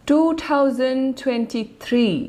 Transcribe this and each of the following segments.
2023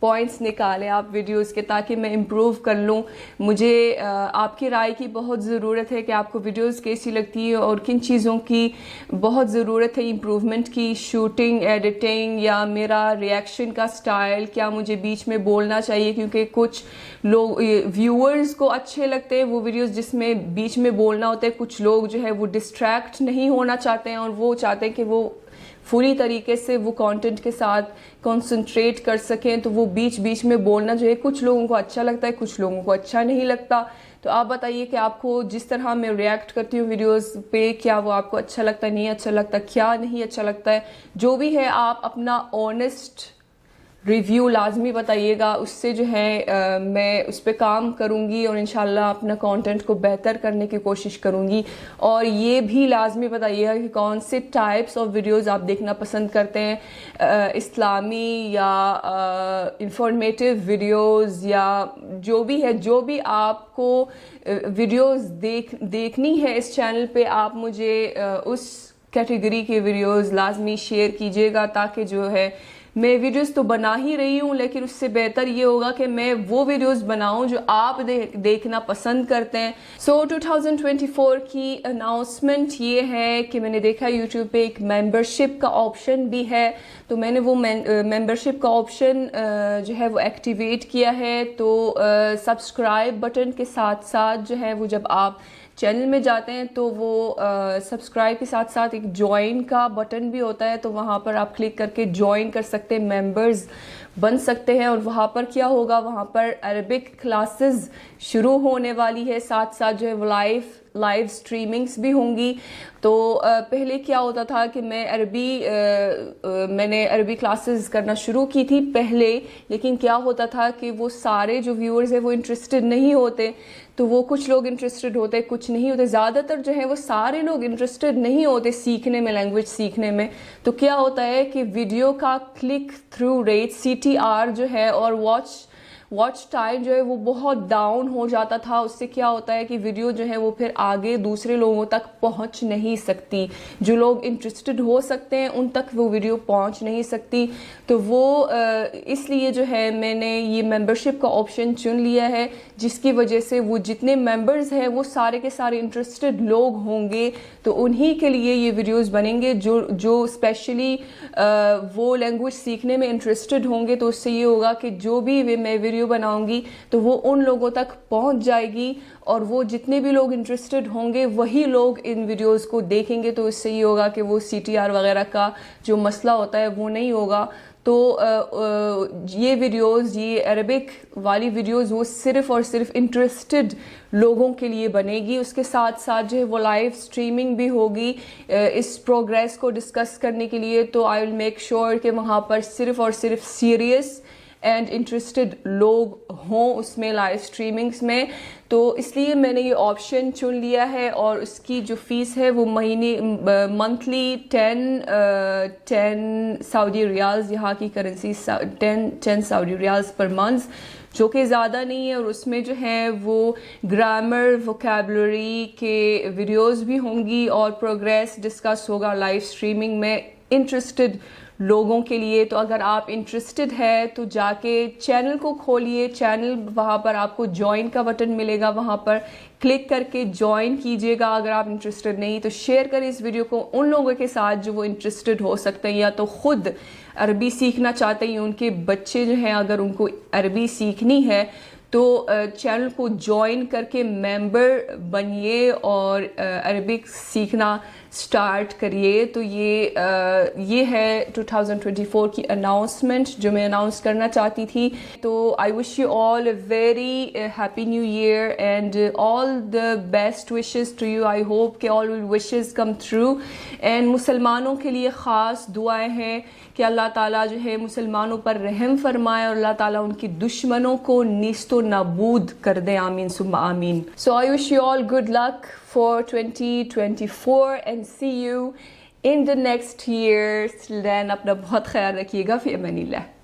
points نکالیں آپ videos کے تاکہ میں امپروو کر لوں. مجھے آپ کی رائے کی بہت ضرورت ہے کہ آپ کو ویڈیوز کیسی لگتی ہے اور کن چیزوں کی بہت ضرورت ہے امپروومنٹ کی, شوٹنگ, ایڈیٹنگ یا میرا ریئیکشن کا سٹائل, کیا مجھے بیچ میں بولنا چاہیے, کیونکہ کچھ لوگ ویورز کو اچھے لگتے ہیں وہ ویڈیوز جس میں بیچ میں بولنا ہوتا ہے. کچھ لوگ جو ہے وہ ڈسٹریکٹ نہیں ہونا چاہتے ہیں اور وہ چاہتے ہیں کہ وہ پوری طریقے سے وہ کانٹینٹ کے ساتھ کنسنٹریٹ کر سکیں, تو وہ بیچ بیچ میں بولنا جو ہے کچھ لوگوں کو اچھا لگتا ہے, کچھ لوگوں کو اچھا نہیں لگتا. تو آپ بتائیے کہ آپ کو جس طرح میں ریئیکٹ کرتی ہوں ویڈیوز پہ, کیا وہ آپ کو اچھا لگتا ہے, نہیں اچھا لگتا, کیا نہیں اچھا لگتا ہے. جو بھی ہے آپ اپنا آنیسٹ ریویو لازمی بتائیے گا, اس سے جو ہے میں اس پہ کام کروں گی اور انشاءاللہ اپنا کانٹینٹ کو بہتر کرنے کی کوشش کروں گی. اور یہ بھی لازمی بتائیے گا کہ کون سے ٹائپس آف ویڈیوز آپ دیکھنا پسند کرتے ہیں, اسلامی یا انفارمیٹیو ویڈیوز یا جو بھی ہے. جو بھی آپ کو ویڈیوز دیکھنی ہے اس چینل پہ, آپ مجھے اس کیٹیگری کے ویڈیوز لازمی شیئر کیجیے گا, تاکہ جو ہے میں ویڈیوز تو بنا ہی رہی ہوں لیکن اس سے بہتر یہ ہوگا کہ میں وہ ویڈیوز بناؤں جو آپ دیکھنا پسند کرتے ہیں. سو 2024 کی اناؤنسمنٹ یہ ہے کہ میں نے دیکھا یوٹیوب پہ ایک ممبرشپ کا آپشن بھی ہے, تو میں نے وہ ممبرشپ کا آپشن جو ہے وہ ایکٹیویٹ کیا ہے. تو سبسکرائب بٹن کے ساتھ ساتھ جو ہے وہ جب آپ چینل میں جاتے ہیں تو وہ سبسکرائب کے ساتھ ساتھ ایک جوائن کا بٹن بھی ہوتا ہے, تو وہاں پر آپ کلک کر کے جوائن کر سکتے ہیں, ممبرز بن سکتے ہیں. اور وہاں پر کیا ہوگا, وہاں پر عربک کلاسز شروع ہونے والی ہے, ساتھ ساتھ جو ہے وہ لائیو سٹریمنگز بھی ہوں گی. تو پہلے کیا ہوتا تھا کہ میں نے عربی کلاسز کرنا شروع کی تھی پہلے, لیکن کیا ہوتا تھا کہ وہ سارے جو ویورز ہیں وہ انٹرسٹڈ نہیں ہوتے. تو وہ کچھ لوگ انٹرسٹڈ ہوتے, کچھ نہیں ہوتے, زیادہ تر جو ہے وہ سارے لوگ انٹرسٹڈ نہیں ہوتے سیکھنے میں, لینگویج سیکھنے میں. تو کیا ہوتا ہے کہ ویڈیو کا کلک تھرو ریٹ CTR جو ہے اور واچ ٹائم جو ہے وہ بہت ڈاؤن ہو جاتا تھا. اس سے کیا ہوتا ہے کہ ویڈیو جو ہے وہ پھر آگے دوسرے لوگوں تک پہنچ نہیں سکتی, جو لوگ انٹرسٹڈ ہو سکتے ہیں ان تک وہ ویڈیو پہنچ نہیں سکتی. تو وہ اس لیے جو ہے میں نے یہ ممبرشپ کا آپشن چن لیا ہے, جس کی وجہ سے وہ جتنے ممبرز ہیں وہ سارے کے سارے انٹرسٹڈ لوگ ہوں گے, تو انہی کے لیے یہ ویڈیوز بنیں گے جو اسپیشلی وہ لینگویج سیکھنے میں انٹرسٹڈ ہوں گے. تو اس سے یہ ہوگا کہ جو بھی میں ویڈیو بناؤں گی تو وہ ان لوگوں تک پہنچ جائے گی, اور وہ جتنے بھی لوگ انٹرسٹڈ ہوں گے وہی لوگ ان ویڈیوز کو دیکھیں گے. تو اس سے یہ ہوگا کہ وہ CTR وغیرہ کا جو مسئلہ ہوتا ہے وہ نہیں ہوگا. تو یہ ویڈیوز, یہ عربک والی ویڈیوز وہ صرف اور صرف انٹرسٹڈ لوگوں کے لیے بنے گی. اس کے ساتھ ساتھ جو ہے وہ لائیو سٹریمنگ بھی ہوگی اس پروگریس کو ڈسکس کرنے کے لیے. تو آئی ول میک شیور کہ وہاں پر صرف اور صرف سیریس اینڈ انٹرسٹڈ لوگ ہوں اس میں لائیو سٹریمنگز میں. تو اس لیے میں نے یہ آپشن چن لیا ہے, اور اس کی جو فیس ہے وہ منتھلی 10 سعودی ریالز, یہاں کی کرنسی 10 سعودی ریالز پر منتھ, جو کہ زیادہ نہیں ہے. اور اس میں جو ہے وہ گرامر, ووکیبلری کے ویڈیوز بھی ہوں گی اور پروگریس ڈسکس ہوگا لائیو سٹریمنگ میں انٹرسٹڈ لوگوں کے لیے. تو اگر آپ انٹرسٹڈ ہے تو جا کے چینل کو کھولیے, چینل وہاں پر آپ کو جوائن کا بٹن ملے گا, وہاں پر کلک کر کے جوائن کیجیے گا. اگر آپ انٹرسٹڈ نہیں تو شیئر کریں اس ویڈیو کو ان لوگوں کے ساتھ جو وہ انٹرسٹڈ ہو سکتے ہیں یا تو خود عربی سیکھنا چاہتے ہیں, ان کے بچے جو ہیں اگر ان کو عربی سیکھنی ہے تو چینل کو جوائن کر کے ممبر بنیے اور عربک سیکھنا سٹارٹ کریے. تو یہ ہے 2024 کی اناؤنسمنٹ جو میں اناؤنس کرنا چاہتی تھی. تو I wish you all a very happy new year and all the best wishes to you. I hope کہ all wishes come through. And مسلمانوں کے لیے خاص دعائیں ہیں کہ اللہ تعالیٰ جو ہے مسلمانوں پر رحم فرمائے اور اللہ تعالیٰ ان کی دشمنوں کو نیست و نابود کر دے. آمین ثم آمین. So I wish you all good luck for 2024 and see you in the next year. Till then اپنا بہت خیال رکھیے گا. فی امان اللہ.